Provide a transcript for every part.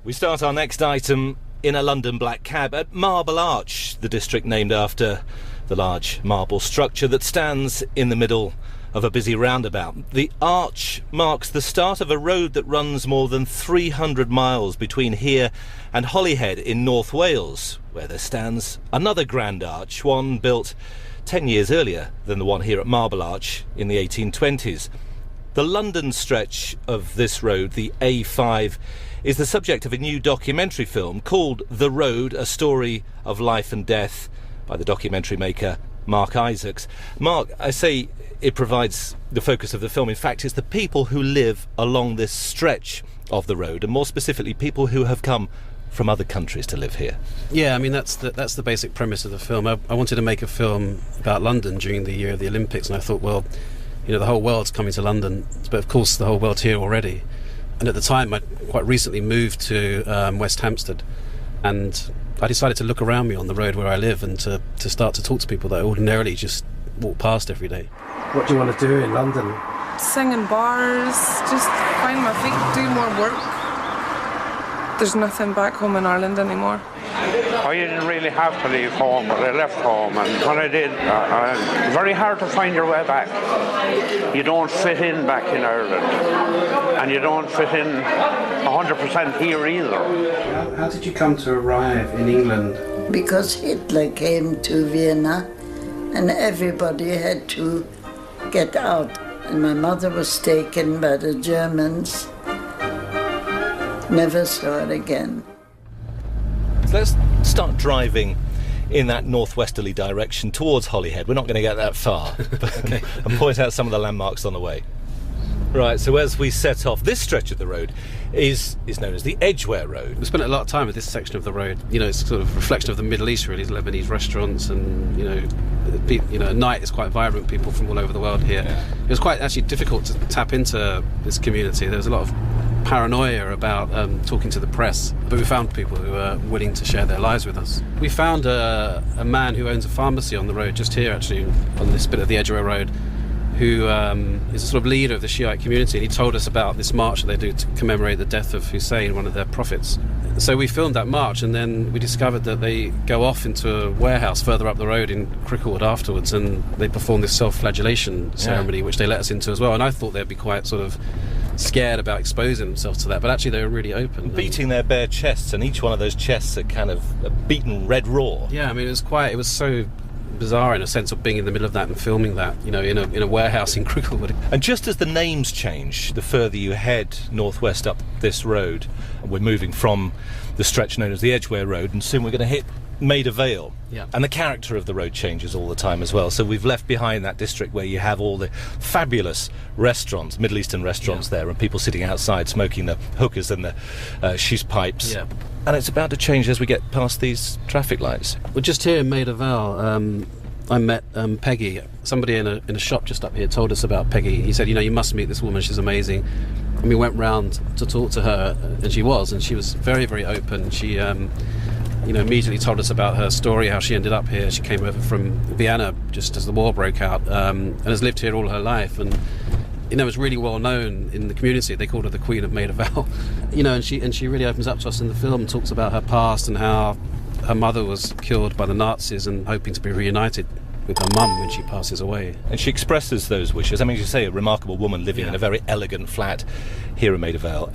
We start our next item in a London black cab at Marble Arch, the district named after the large marble structure that stands in the middle of a busy roundabout. The arch marks the start of a road that runs more than 300 miles between here and Holyhead in North Wales, where there stands another grand arch, one built 10 years earlier than the one here at Marble Arch in the 1820s. The London stretch of this road, the A5, is the subject of a new documentary film called The Road, a story of life and death by the documentary maker Marc Isaacs. Mark, I say it provides the focus of the film. In fact, it's the people who live along this stretch of the road, and more specifically people who have come from other countries to live here. Yeah, I mean, that's the basic premise of the film. I wanted to make a film about London during the year of the Olympics, and I thought, well, you know, the whole world's coming to London, but of course the whole world's here already. And at the time, I quite recently moved to West Hampstead, and I decided to look around me on the road where I live and to start to talk to people that I ordinarily just walk past every day. What do you want to do in London? Sing in bars, just find my feet, do more work. There's nothing back home in Ireland anymore. I didn't really have to leave home, but I left home, and when I did, very hard to find your way back. You don't fit in back in Ireland, and you don't fit in 100% here either. How did you come to arrive in England? Because Hitler came to Vienna, and everybody had to get out. And my mother was taken by the Germans. Never saw it again. Let's start driving in that northwesterly direction towards Holyhead. We're not going to get that far, okay. And point out some of the landmarks on the way. Right, so as we set off, this stretch of the road is known as the Edgware Road. We spent a lot of time at this section of the road. You know, it's sort of a reflection of the Middle East, really, Lebanese restaurants, and at night it's quite vibrant, people from all over the world here. Yeah. It was quite actually difficult to tap into this community. There was a lot of paranoia about talking to the press, but we found people who were willing to share their lives with us. We found a man who owns a pharmacy on the road, just here actually, on this bit of the Edgware Road, who is a sort of leader of the Shiite community, and he told us about this march that they do to commemorate the death of Hussein, one of their prophets. So we filmed that march, and then we discovered that they go off into a warehouse further up the road in Cricklewood afterwards, and they perform this self-flagellation ceremony, which they let us into as well. And I thought they'd be quite sort of scared about exposing themselves to that, but actually they were really open. Beating their bare chests, and each one of those chests are kind of beaten red raw. Yeah, I mean, it was so bizarre in a sense of being in the middle of that and filming that, you know, in a warehouse in Cricklewood. And just as the names change, the further you head northwest up this road, we're moving from the stretch known as the Edgware Road, and soon we're going to hit Maida Vale. Yeah. And the character of the road changes all the time as well. So we've left behind that district where you have all the fabulous restaurants, Middle Eastern restaurants there, and people sitting outside smoking the hookahs and the sheath pipes. Yeah. And it's about to change as we get past these traffic lights. Well, just here in Maida Vale, I met Peggy. Somebody in a shop just up here told us about Peggy. He said, you know, you must meet this woman, she's amazing. And we went round to talk to her, and she was very, very open. She immediately told us about her story, how she ended up here. She came over from Vienna just as the war broke out, and has lived here all her life, and you know, was really well known in the community. They called her the Queen of Maida Vale. You know, and she really opens up to us in the film and talks about her past and how her mother was killed by the Nazis and hoping to be reunited with her mum when she passes away. And she expresses those wishes. I mean, as you say, a remarkable woman living in a very elegant flat here in Maida Vale.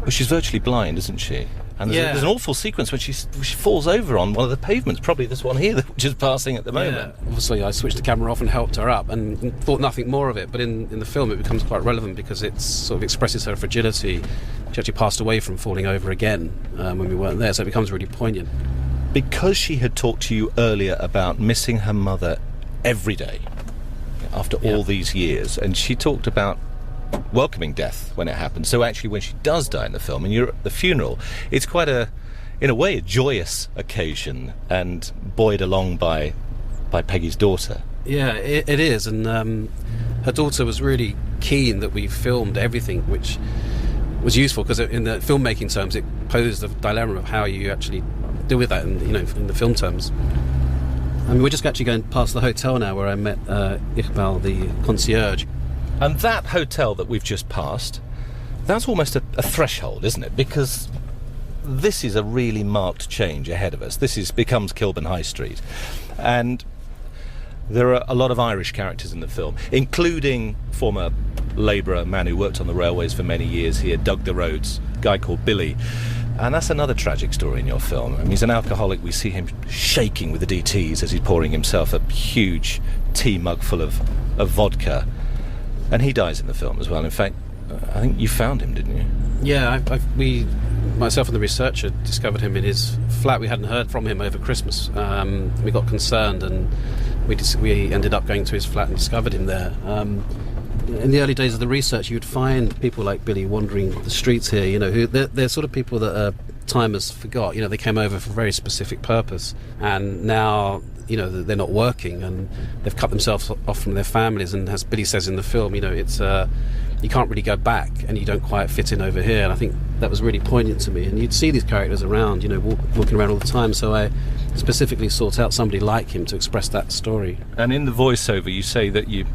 But she's virtually blind, isn't she? And there's an awful sequence when she falls over on one of the pavements, probably this one here, which is passing at the moment. Yeah. Obviously, I switched the camera off and helped her up and thought nothing more of it. But in the film, it becomes quite relevant because it sort of expresses her fragility. She actually passed away from falling over again when we weren't there, so it becomes really poignant. Because she had talked to you earlier about missing her mother every day after all these years, and she talked about welcoming death when it happened. So actually, when she does die in the film and you're at the funeral, it's quite in a way, a joyous occasion, and buoyed along by Peggy's daughter. Yeah, it is, and her daughter was really keen that we filmed everything, which was useful because in the filmmaking terms, it posed the dilemma of how you actually deal with that, in the film terms. I mean, we're just actually going past the hotel now where I met Iqbal, the concierge. And that hotel that we've just passed, that's almost a threshold, isn't it? Because this is a really marked change ahead of us. Becomes Kilburn High Street. And there are a lot of Irish characters in the film, including former labourer, man who worked on the railways for many years here, dug the roads, a guy called Billy. And that's another tragic story in your film. I mean, he's an alcoholic. We see him shaking with the DTs as he's pouring himself a huge tea mug full of vodka. And he dies in the film as well. In fact, I think you found him, didn't you? Yeah, myself and the researcher discovered him in his flat. We hadn't heard from him over Christmas. We got concerned, and we ended up going to his flat and discovered him there. In the early days of the research, you would find people like Billy wandering the streets here, you know, who they're sort of people that time has forgot. You know, they came over for a very specific purpose, and now, you know, they're not working, and they've cut themselves off from their families. And as Billy says in the film, you know, it's you can't really go back, and you don't quite fit in over here. And I think that was really poignant to me. And you'd see these characters around, you know, walking around all the time. So I specifically sought out somebody like him to express that story. And in the voiceover, you say that you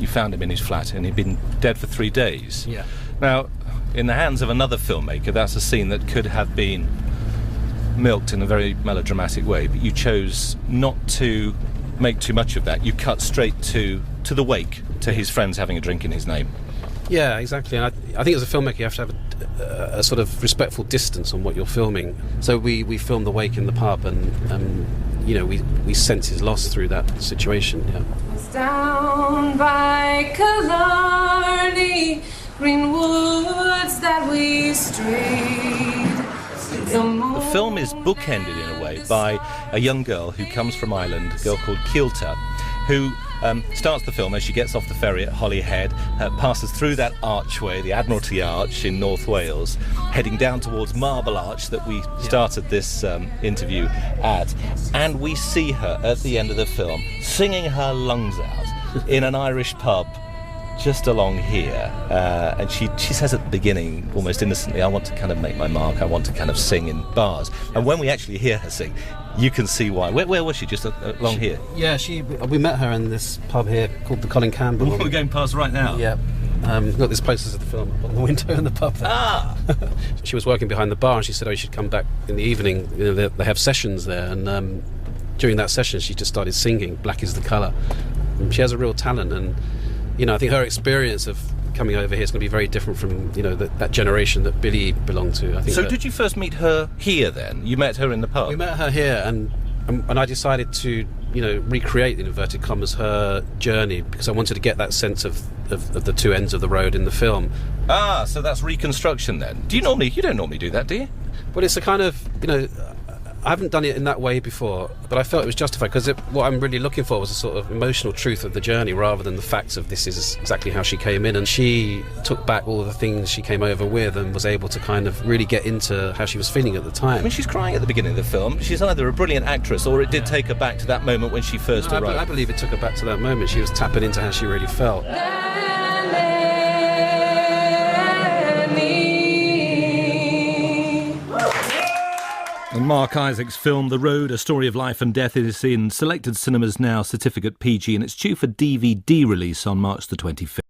found him in his flat and he'd been dead for 3 days. Yeah. Now, in the hands of another filmmaker, that's a scene that could have been milked in a very melodramatic way, but you chose not to make too much of that. You cut straight to the wake, to his friends having a drink in his name. Yeah, exactly. And I think as a filmmaker, you have to have a sort of respectful distance on what you're filming. So we filmed the wake in the pub, and you know, we sense his loss through that situation. Yeah. Down by Killarney, green woods that we strayed. The film is bookended in a way by a young girl who comes from Ireland, a girl called Kielta, who starts the film as she gets off the ferry at Holyhead, passes through that archway, the Admiralty Arch in North Wales, heading down towards Marble Arch that we started this interview at, and we see her at the end of the film singing her lungs out in an Irish pub just along here, and she says at the beginning, almost innocently, I want to kind of make my mark, I want to kind of sing in bars. And when we actually hear her sing, you can see why. Where was she? Just along here? Yeah, we met her in this pub here called the Colin Campbell. We're going past right now. Yeah. We've got this posters of the film up on the window in the pub there. Ah! She was working behind the bar, and she said, you should come back in the evening. You know, they have sessions there, and during that session she just started singing Black is the Colour. And she has a real talent, and you know, I think her experience of coming over here is going to be very different from, you know, that generation that Billy belonged to. I think. So did you first meet her here then? You met her in the pub? We met her here, and I decided to, you know, recreate, in inverted commas, her journey, because I wanted to get that sense of the two ends of the road in the film. Ah, so that's reconstruction then. You don't normally do that, do you? Well, it's a kind of, you know, I haven't done it in that way before, but I felt it was justified, because what I'm really looking for was a sort of emotional truth of the journey rather than the facts of this is exactly how she came in. And she took back all the things she came over with and was able to kind of really get into how she was feeling at the time. I mean, she's crying at the beginning of the film. She's either a brilliant actress or it did take her back to that moment when she first arrived. I believe it took her back to that moment. She was tapping into how she really felt. And Marc Isaacs' film The Road, A Story of Life and Death is in selected cinemas now, certificate PG, and it's due for DVD release on March the 25th.